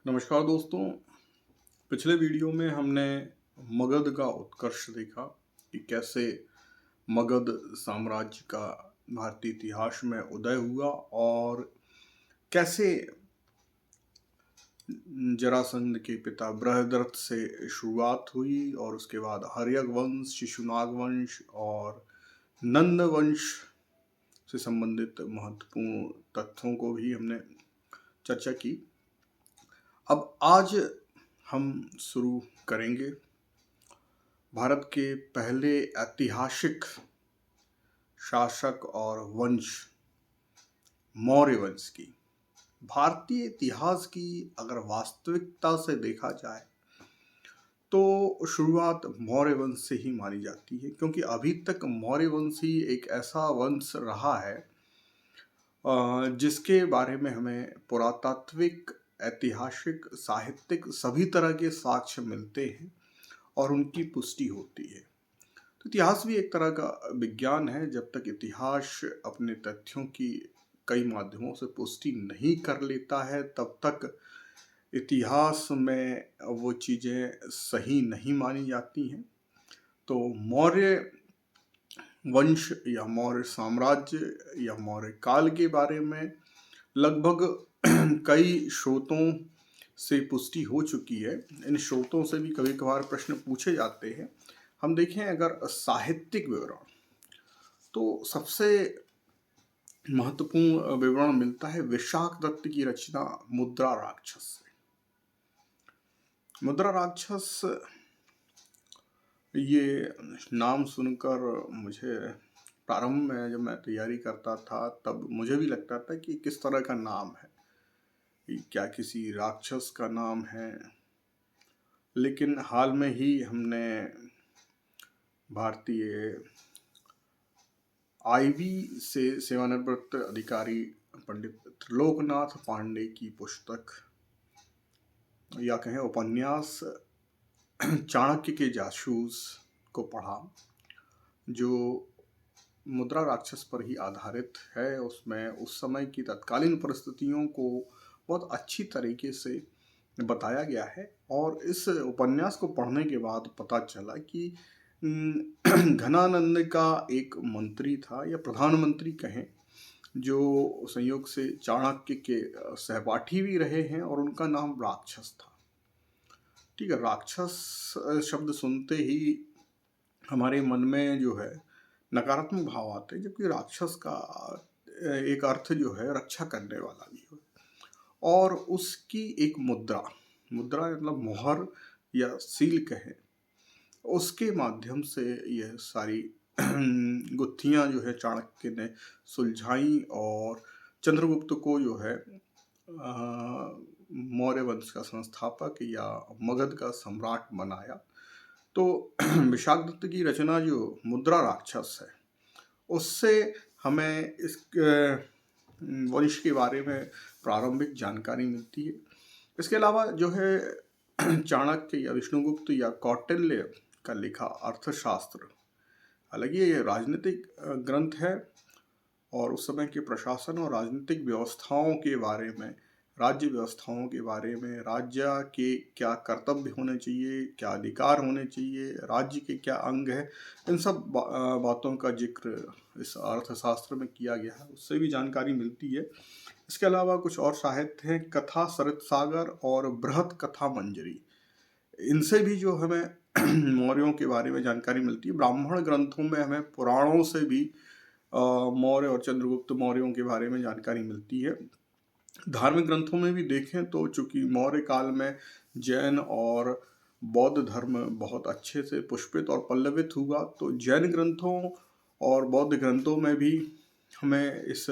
नमस्कार दोस्तों। पिछले वीडियो में हमने मगध का उत्कर्ष देखा कि कैसे मगध साम्राज्य का भारतीय इतिहास में उदय हुआ और कैसे जरासंध के पिता बृहद्रथ से शुरुआत हुई और उसके बाद हर्यक वंश, शिशुनाग वंश और नंद वंश से संबंधित महत्वपूर्ण तथ्यों को भी हमने चर्चा की। अब आज हम शुरू करेंगे भारत के पहले ऐतिहासिक शासक और वंश मौर्य वंश की। भारतीय इतिहास की अगर वास्तविकता से देखा जाए तो शुरुआत मौर्य वंश से ही मानी जाती है, क्योंकि अभी तक मौर्य वंश ही एक ऐसा वंश रहा है जिसके बारे में हमें पुरातात्विक, ऐतिहासिक, साहित्यिक सभी तरह के साक्ष्य मिलते हैं और उनकी पुष्टि होती है। तो इतिहास भी एक तरह का विज्ञान है। जब तक इतिहास अपने तथ्यों की कई माध्यमों से पुष्टि नहीं कर लेता है तब तक इतिहास में वो चीज़ें सही नहीं मानी जाती हैं। तो मौर्य वंश या मौर्य साम्राज्य या मौर्य काल के बारे में लगभग कई स्रोतों से पुष्टि हो चुकी है। इन स्रोतों से भी कभी कभार प्रश्न पूछे जाते हैं। हम देखें अगर साहित्यिक विवरण, तो सबसे महत्वपूर्ण विवरण मिलता है विशाख दत्त की रचना मुद्रा राक्षस से। मुद्रा राक्षस, ये नाम सुनकर मुझे प्रारंभ में जब मैं तैयारी करता था तब मुझे भी लगता था कि किस तरह का नाम है, क्या किसी राक्षस का नाम है। लेकिन हाल में ही हमने भारतीय आईबी से सेवानिवृत्त अधिकारी पंडित त्रिलोकनाथ पांडे की पुस्तक या कहें उपन्यास चाणक्य के जासूस को पढ़ा, जो मुद्रा राक्षस पर ही आधारित है। उसमें उस समय की तत्कालीन परिस्थितियों को बहुत अच्छी तरीके से बताया गया है। और इस उपन्यास को पढ़ने के बाद पता चला कि घनानंद का एक मंत्री था या प्रधानमंत्री कहें, जो संयोग से चाणक्य के सहपाठी भी रहे हैं और उनका नाम राक्षस था। ठीक है, राक्षस शब्द सुनते ही हमारे मन में जो है नकारात्मक भाव आते हैं, जबकि राक्षस का एक अर्थ जो है रक्षा करने वाला भी है। और उसकी एक मुद्रा मतलब मोहर या सील कहें, उसके माध्यम से यह सारी गुत्थियां जो है चाणक्य ने सुलझाई और चंद्रगुप्त को जो है मौर्य वंश का संस्थापक या मगध का सम्राट बनाया। तो विशाख दत्त की रचना जो मुद्रा राक्षस है, उससे हमें इस वंश के बारे में प्रारंभिक जानकारी मिलती है। इसके अलावा जो है चाणक्य या विष्णुगुप्त या कौटिल्य का लिखा अर्थशास्त्र, हालांकि ये राजनीतिक ग्रंथ है और उस समय के प्रशासन और राजनीतिक व्यवस्थाओं के बारे में, राज्य व्यवस्थाओं के बारे में, राज्य के क्या कर्तव्य होने चाहिए, क्या अधिकार होने चाहिए, राज्य के क्या अंग है, इन सब बातों का जिक्र इस अर्थशास्त्र में किया गया है। उससे भी जानकारी मिलती है। इसके अलावा कुछ और साहित्य हैं, कथा सरित सागर और बृहत कथा मंजरी, इनसे भी जो हमें मौर्यों के बारे में जानकारी मिलती है। ब्राह्मण ग्रंथों में हमें पुराणों से भी मौर्य और चंद्रगुप्त मौर्यों के बारे में जानकारी मिलती है। धार्मिक ग्रंथों में भी देखें तो चूंकि मौर्य काल में जैन और बौद्ध धर्म बहुत अच्छे से पुष्पित और पल्लवित हुआ, तो जैन ग्रंथों और बौद्ध ग्रंथों में भी हमें इस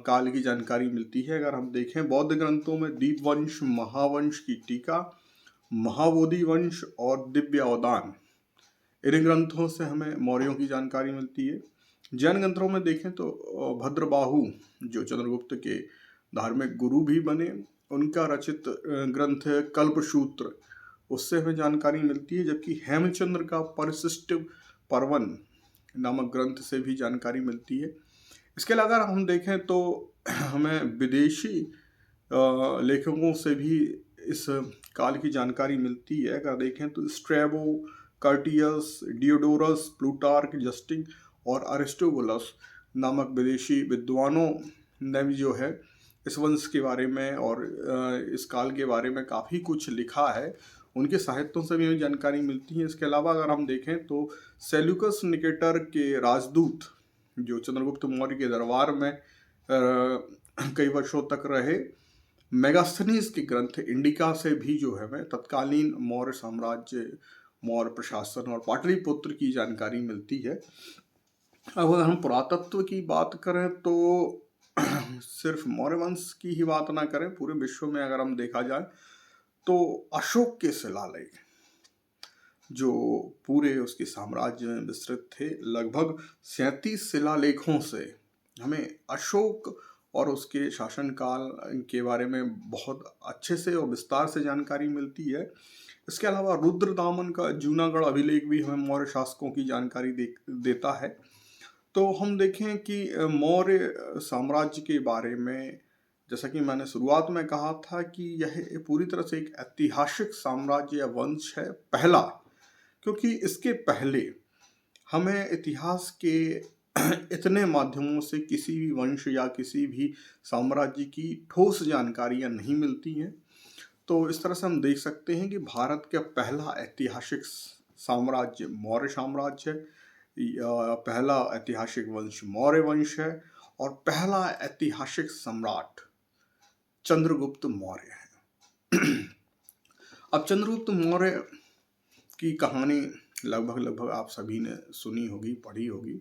काल की जानकारी मिलती है। अगर हम देखें बौद्ध ग्रंथों में दीपवंश, महावंश की टीका, महाबोधि वंश और दिव्य अवदान, इन ग्रंथों से हमें मौर्यों की जानकारी मिलती है। जैन ग्रंथों में देखें तो भद्रबाहु, जो चंद्रगुप्त के धार्मिक गुरु भी बने, उनका रचित ग्रंथ कल्पसूत्र, उससे हमें जानकारी मिलती है। जबकि हेमचंद्र का परिशिष्ट पर्वन नामक ग्रंथ से भी जानकारी मिलती है। इसके अलावा अगर हम देखें तो हमें विदेशी लेखकों से भी इस काल की जानकारी मिलती है। अगर देखें तो Strabo, Curtius, Diodorus, Plutarch, Justin और अरिस्टोबुलस नामक विदेशी विद्वानों ने भी जो है इस वंश के बारे में और इस काल के बारे में काफ़ी कुछ लिखा है। उनके साहित्यों से भी हमें जानकारी मिलती है। इसके अलावा अगर हम देखें तो सेल्यूकस निकेटर के राजदूत जो चंद्रगुप्त मौर्य के दरबार में कई वर्षों तक रहे, मेगास्थनीज के ग्रंथ इंडिका से भी जो है हमें तत्कालीन मौर्य साम्राज्य, मौर्य प्रशासन और पाटलिपुत्र की जानकारी मिलती है। अब अगर हम पुरातत्व की बात करें तो सिर्फ मौर्य वंश की ही बात ना करें, पूरे विश्व में अगर हम देखा जाए तो अशोक के शिलालेख जो पूरे उसके साम्राज्य में विस्तृत थे, लगभग 37 शिलालेखों से हमें अशोक और उसके शासनकाल के बारे में बहुत अच्छे से और विस्तार से जानकारी मिलती है। इसके अलावा रुद्रदामन का जूनागढ़ अभिलेख भी हमें मौर्य शासकों की जानकारी देता है। तो हम देखें कि मौर्य साम्राज्य के बारे में, जैसा कि मैंने शुरुआत में कहा था कि यह पूरी तरह से एक ऐतिहासिक साम्राज्य या वंश है, पहला, क्योंकि इसके पहले हमें इतिहास के इतने माध्यमों से किसी भी वंश या किसी भी साम्राज्य की ठोस जानकारियां नहीं मिलती हैं। तो इस तरह से हम देख सकते हैं कि भारत का पहला ऐतिहासिक साम्राज्य मौर्य साम्राज्य है, पहला ऐतिहासिक वंश मौर्य वंश है और पहला ऐतिहासिक सम्राट चंद्रगुप्त मौर्य है। अब चंद्रगुप्त मौर्य की कहानी लगभग आप सभी ने सुनी होगी, पढ़ी होगी,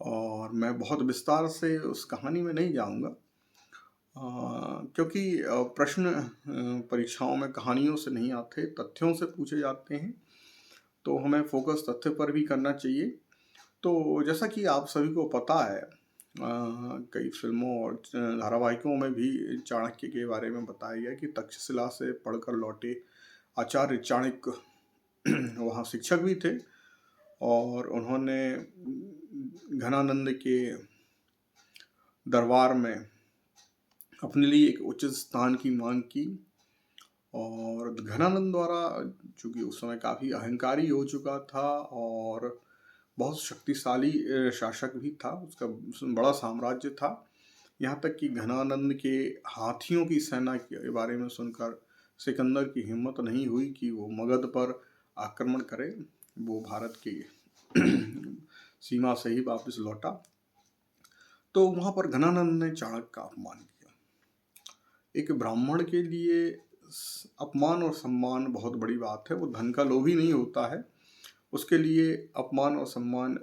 और मैं बहुत विस्तार से उस कहानी में नहीं जाऊंगा, क्योंकि प्रश्न परीक्षाओं में कहानियों से नहीं आते, तथ्यों से पूछे जाते हैं, तो हमें फोकस तथ्य पर भी करना चाहिए। तो जैसा कि आप सभी को पता है, कई फिल्मों और धारावाहिकों में भी चाणक्य के बारे में बताया गया कि तक्षशिला से पढ़कर लौटे आचार्य चाणक्य वहाँ शिक्षक भी थे और उन्होंने घनानंद के दरबार में अपने लिए एक उचित स्थान की मांग की और घनानंद द्वारा, चूँकि उस समय काफ़ी अहंकारी हो चुका था और बहुत शक्तिशाली शासक भी था, उसका बड़ा साम्राज्य था, यहाँ तक कि घनानंद के हाथियों की सेना के बारे में सुनकर सिकंदर की हिम्मत नहीं हुई कि वो मगध पर आक्रमण करे। वो भारत की सीमा से ही वापस लौटा। तो वहाँ पर घनानंद ने चाणक्य का अपमान किया। एक ब्राह्मण के लिए अपमान और सम्मान बहुत बड़ी बात है। वो धन का लोभी नहीं होता है, उसके लिए अपमान और सम्मान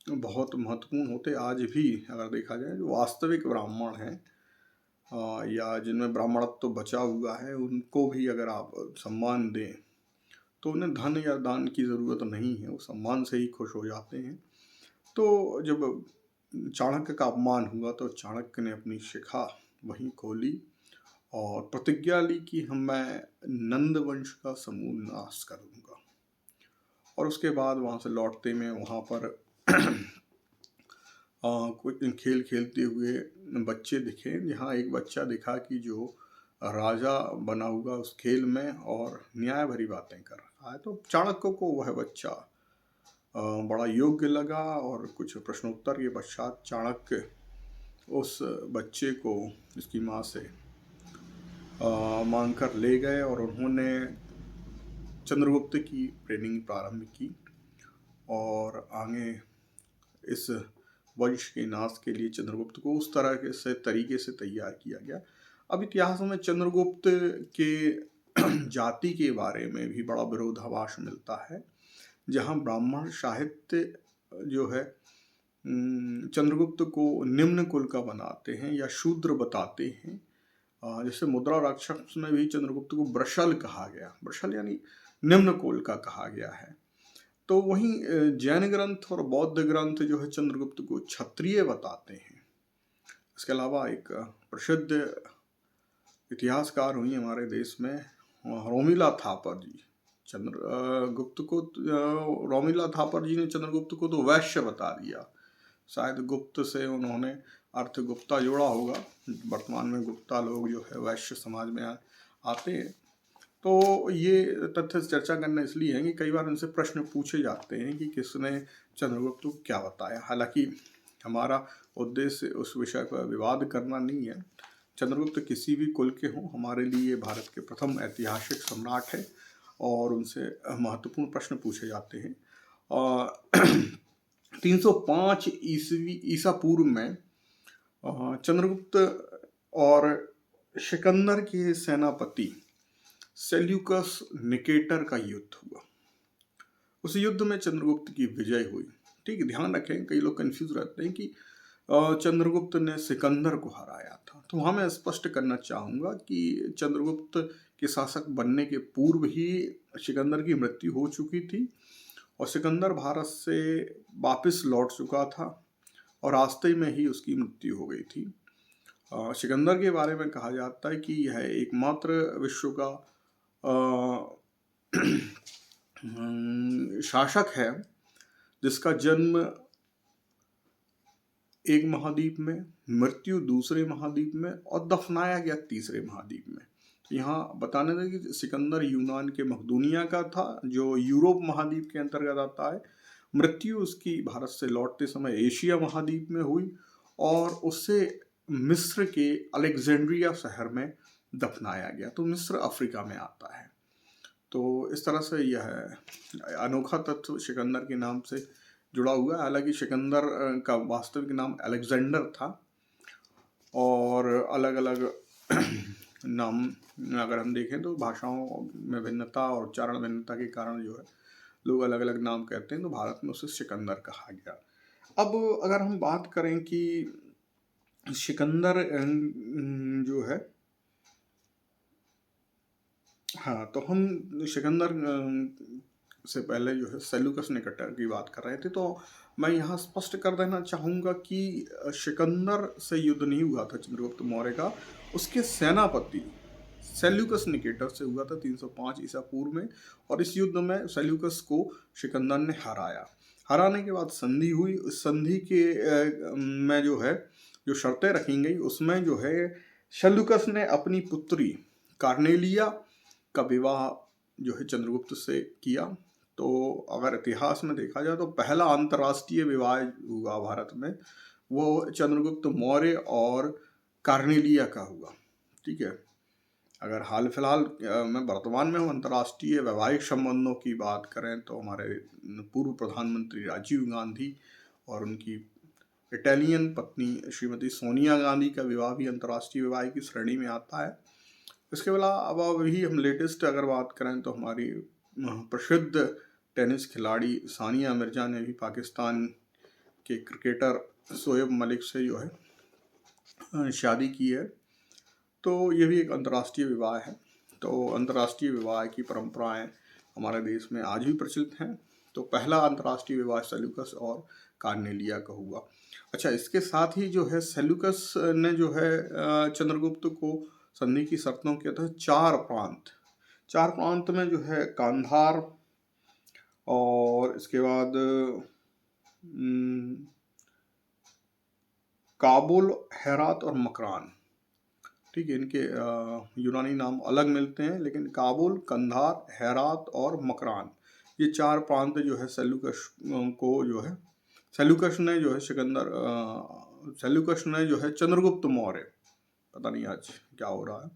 बहुत महत्वपूर्ण होते। आज भी अगर देखा जाए, जो वास्तविक ब्राह्मण हैं या जिनमें ब्राह्मणत्व तो बचा हुआ है, उनको भी अगर आप सम्मान दें तो उन्हें धन या दान की ज़रूरत नहीं है, वो सम्मान से ही खुश हो जाते हैं। तो जब चाणक्य का अपमान हुआ तो चाणक्य ने अपनी शिखा वहीं खोली और प्रतिज्ञा ली कि मैं नंद वंश का समूल नाश कर दूंगा। और उसके बाद वहाँ से लौटते में वहाँ पर कुछ खेल खेलते हुए बच्चे दिखे, जहाँ एक बच्चा दिखा कि जो राजा बना हुआ उस खेल में और न्याय भरी बातें कर रहा है। तो चाणक्य को वह बच्चा बड़ा योग्य लगा और कुछ प्रश्नोत्तर के पश्चात चाणक्य उस बच्चे को इसकी माँ से मांग कर ले गए और उन्होंने चंद्रगुप्त की ट्रेनिंग प्रारंभ की और आगे इस वंश के नाश के लिए चंद्रगुप्त को उस तरह से तरीके से तैयार किया गया। अब इतिहास में चंद्रगुप्त के जाति के बारे में भी बड़ा विरोधाभास मिलता है, जहाँ ब्राह्मण साहित्य जो है चंद्रगुप्त को निम्न कुल का बनाते हैं या शूद्र बताते हैं। जैसे मुद्रा राक्षस में भी चंद्रगुप्त को वृषल कहा गया, वृषल यानी निम्न कुल का कहा गया है। तो वहीं जैन ग्रंथ और बौद्ध ग्रंथ जो है चंद्रगुप्त को क्षत्रिय बताते हैं। इसके अलावा एक प्रसिद्ध इतिहासकार हुई हमारे देश में रोमिला थापर जी। चंद्रगुप्त को रोमिला थापर जी ने चंद्रगुप्त को तो वैश्य बता दिया। शायद गुप्त से उन्होंने अर्थ गुप्ता जोड़ा होगा। वर्तमान में गुप्ता लोग जो है वैश्य समाज में आते हैं। तो ये तथ्य चर्चा करना इसलिए है कि कई बार उनसे प्रश्न पूछे जाते हैं कि किसने चंद्रगुप्त को क्या बताया। हालांकि हमारा उद्देश्य उस विषय पर विवाद करना नहीं है। चंद्रगुप्त किसी भी कुल के हों, हमारे लिए भारत के प्रथम ऐतिहासिक सम्राट है और उनसे महत्वपूर्ण प्रश्न पूछे जाते हैं। और 305 ईसा पूर्व में चंद्रगुप्त और सिकंदर के सेनापति सेल्यूकस निकेटर का युद्ध हुआ। उस युद्ध में चंद्रगुप्त की विजय हुई। ठीक, ध्यान रखें, कई लोग कंफ्यूज रहते हैं कि चंद्रगुप्त ने सिकंदर को हराया था। तो वहाँ मैं स्पष्ट करना चाहूँगा कि चंद्रगुप्त के शासक बनने के पूर्व ही सिकंदर की मृत्यु हो चुकी थी और सिकंदर भारत से वापस लौट चुका था और रास्ते में ही उसकी मृत्यु हो गई थी। सिकंदर के बारे में कहा जाता है कि यह एकमात्र विश्व का शासक है जिसका जन्म एक महाद्वीप में, मृत्यु दूसरे महाद्वीप में और दफनाया गया तीसरे महाद्वीप में। तो यहाँ बताने दें कि सिकंदर यूनान के मकदूनिया का था जो यूरोप महाद्वीप के अंतर्गत आता है। मृत्यु उसकी भारत से लौटते समय एशिया महाद्वीप में हुई और उससे मिस्र के अलेक्जेंड्रिया शहर में दफनाया गया। तो मिस्र अफ्रीका में आता है। तो इस तरह से यह अनोखा तत्व सिकंदर के नाम से जुड़ा हुआ है। हालांकि सिकंदर का वास्तविक नाम अलेक्जेंडर था और अलग अलग नाम अगर हम देखें तो भाषाओं में भिन्नता और उच्चारण भिन्नता के कारण जो है लोग अलग अलग नाम कहते हैं। तो भारत में उसे सिकंदर कहा गया। अब अगर हम बात करें कि सिकंदर जो है, हाँ, तो हम सिकंदर से पहले जो है सेल्यूकस निकेटर की बात कर रहे थे। तो मैं यहाँ स्पष्ट कर देना चाहूँगा कि सिकंदर से युद्ध नहीं हुआ था चंद्रगुप्त मौर्य का, उसके सेनापति सेल्यूकस निकेटर से हुआ था 305 ईसा पूर्व में। और इस युद्ध में सेल्यूकस को सिकंदर ने हराया। हराने के बाद संधि हुई। उस संधि के में जो है जो शर्तें रखी गई उसमें जो है सेल्यूकस ने अपनी पुत्री कार्नेलिया का विवाह जो है चंद्रगुप्त से किया। तो अगर इतिहास में देखा जाए तो पहला अंतर्राष्ट्रीय विवाह हुआ भारत में वो चंद्रगुप्त मौर्य और कार्नेलिया का हुआ। ठीक है, अगर हाल फिलहाल में वर्तमान में हम अंतर्राष्ट्रीय वैवाहिक संबंधों की बात करें तो हमारे पूर्व प्रधानमंत्री राजीव गांधी और उनकी इटालियन पत्नी श्रीमती सोनिया गांधी का विवाह भी अंतर्राष्ट्रीय विवाह की श्रेणी में आता है। इसके अलावा अभी हम लेटेस्ट अगर बात करें तो हमारी प्रसिद्ध टेनिस खिलाड़ी सानिया मिर्जा ने भी पाकिस्तान के क्रिकेटर शोएब मलिक से जो है शादी की है। तो ये भी एक अंतर्राष्ट्रीय विवाह है। तो अंतर्राष्ट्रीय विवाह की परंपराएं हमारे देश में आज भी प्रचलित हैं। तो पहला अंतर्राष्ट्रीय विवाह सेल्यूकस और कार्नेलिया का हुआ। अच्छा, इसके साथ ही जो है सेल्यूकस ने जो है चंद्रगुप्त को संधि की शर्तों के तहत चार प्रांत में जो है कांधार और इसके बाद काबुल, हेरात और मकरान, ठीक है, इनके यूनानी नाम अलग मिलते हैं लेकिन काबुल, कंधार, हेरात और मकरान ये चार प्रांत जो है सेल्यूकस को जो है सेल्यूकस ने जो है चंद्रगुप्त मौर्य, पता नहीं आज क्या हो रहा है।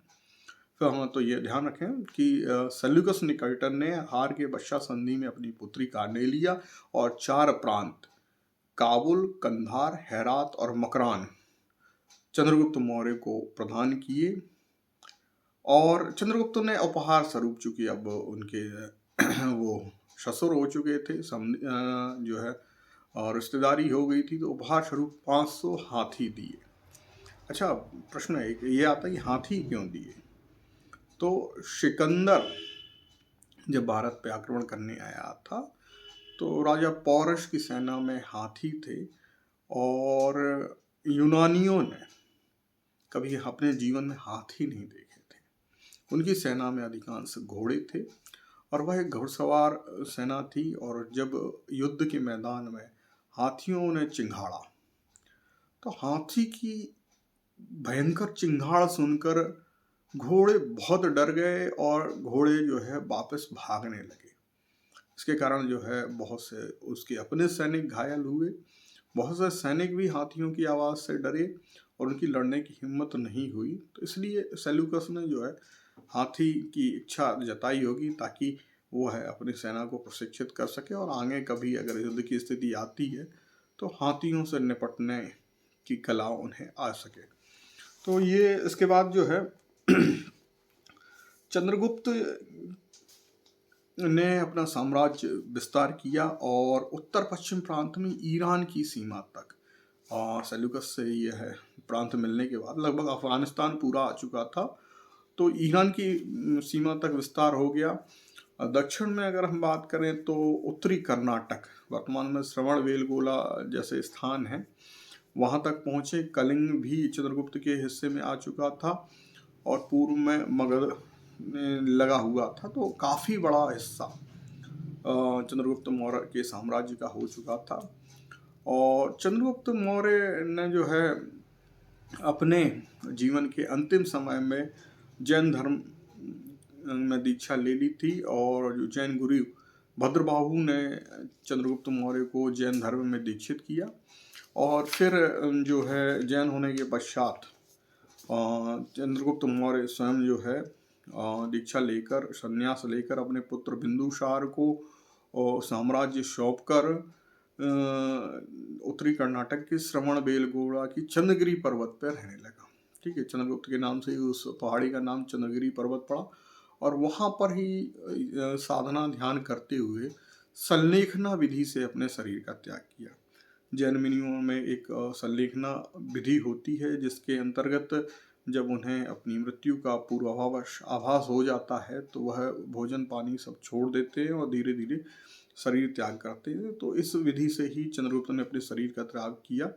तो हम तो ये ध्यान रखें कि सेल्यूकस निकेटर ने हार के पश्चात संधि में अपनी पुत्री कार्नेलिया और चार प्रांत काबुल, कंधार, हेरात और मकरान चंद्रगुप्त मौर्य को प्रदान किए। और चंद्रगुप्त ने उपहार स्वरूप, चूंकि अब उनके वो ससुर हो चुके थे, जो है और रिश्तेदारी हो गई थी, तो उपहार स्वरूप 500 हाथी दिए। अच्छा, प्रश्न ये आता है कि हाथी क्यों दिए? तो सिकंदर जब भारत पे आक्रमण करने आया था तो राजा पौरश की सेना में हाथी थे और यूनानियों ने कभी अपने जीवन में हाथी नहीं देखे थे। उनकी सेना में अधिकांश घोड़े थे और वह एक घुड़सवार सेना थी। और जब युद्ध के मैदान में हाथियों ने चिंघाड़ा तो हाथी की भयंकर चिंगाड़ सुनकर घोड़े बहुत डर गए और घोड़े जो है वापस भागने लगे। इसके कारण जो है बहुत से उसके अपने सैनिक घायल हुए। बहुत से सैनिक भी हाथियों की आवाज़ से डरे और उनकी लड़ने की हिम्मत नहीं हुई। तो इसलिए सेल्यूकस ने जो है हाथी की इच्छा जताई होगी ताकि वो है अपनी सेना को प्रशिक्षित कर सके और आगे कभी अगर युद्ध की स्थिति आती है तो हाथियों से निपटने की कला उन्हें आ सके। तो ये इसके बाद जो है चंद्रगुप्त ने अपना साम्राज्य विस्तार किया और उत्तर पश्चिम प्रांत में ईरान की सीमा तक, और सेल्यूकस से यह है प्रांत मिलने के बाद लगभग अफगानिस्तान पूरा आ चुका था, तो ईरान की सीमा तक विस्तार हो गया। दक्षिण में अगर हम बात करें तो उत्तरी कर्नाटक, वर्तमान में श्रवणबेलगोला जैसे स्थान है, वहाँ तक पहुँचे। कलिंग भी चंद्रगुप्त के हिस्से में आ चुका था और पूर्व में मगध में लगा हुआ था, तो काफ़ी बड़ा हिस्सा चंद्रगुप्त मौर्य के साम्राज्य का हो चुका था। और चंद्रगुप्त मौर्य ने जो है अपने जीवन के अंतिम समय में जैन धर्म में दीक्षा ले ली थी, और जो जैन गुरु भद्रबाहु ने चंद्रगुप्त मौर्य को जैन धर्म में दीक्षित किया। और फिर जो है जैन होने के पश्चात चंद्रगुप्त मौर्य स्वयं जो है दीक्षा लेकर, संन्यास लेकर अपने पुत्र बिंदुसार को साम्राज्य सौंप कर उत्तरी कर्नाटक के श्रवणबेलगोला की चंद्रगिरी पर्वत पर रहने लगा। ठीक है, चंद्रगुप्त के नाम से ही उस पहाड़ी का नाम चंद्रगिरी पर्वत पड़ा, और वहाँ पर ही साधना ध्यान करते हुए संलेखना विधि से अपने शरीर का त्याग किया। जैन मुनियों में एक संलेखना विधि होती है जिसके अंतर्गत जब उन्हें अपनी मृत्यु का पूर्वाभास आभास हो जाता है तो वह भोजन पानी सब छोड़ देते हैं और धीरे धीरे शरीर त्याग करते हैं। तो इस विधि से ही चंद्रगुप्त ने अपने शरीर का त्याग किया।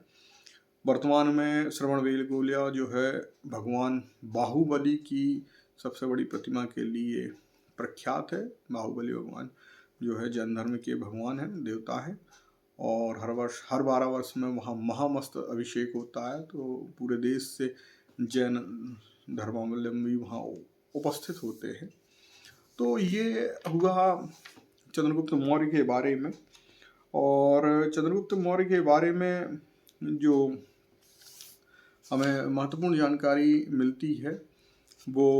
वर्तमान में श्रवणबेलगोला जो है भगवान बाहुबली की सबसे बड़ी प्रतिमा के लिए प्रख्यात है। बाहुबली भगवान जो है जैन धर्म के भगवान हैं, देवता हैं, और हर 12 वर्ष में वहाँ महामस्त अभिषेक होता है, तो पूरे देश से जैन धर्मावलंबी वहाँ उपस्थित होते हैं। तो ये हुआ चंद्रगुप्त मौर्य के बारे में। और चंद्रगुप्त मौर्य के बारे में जो हमें महत्वपूर्ण जानकारी मिलती है वो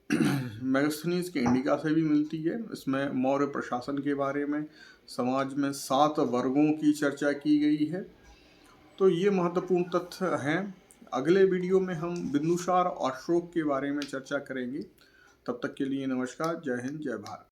मैगस्थनीज के इंडिका से भी मिलती है। इसमें मौर्य प्रशासन के बारे में, समाज में 7 वर्गों की चर्चा की गई है। तो ये महत्वपूर्ण तथ्य हैं। अगले वीडियो में हम बिंदुसार और अशोक के बारे में चर्चा करेंगे। तब तक के लिए नमस्कार, जय हिंद, जय भारत।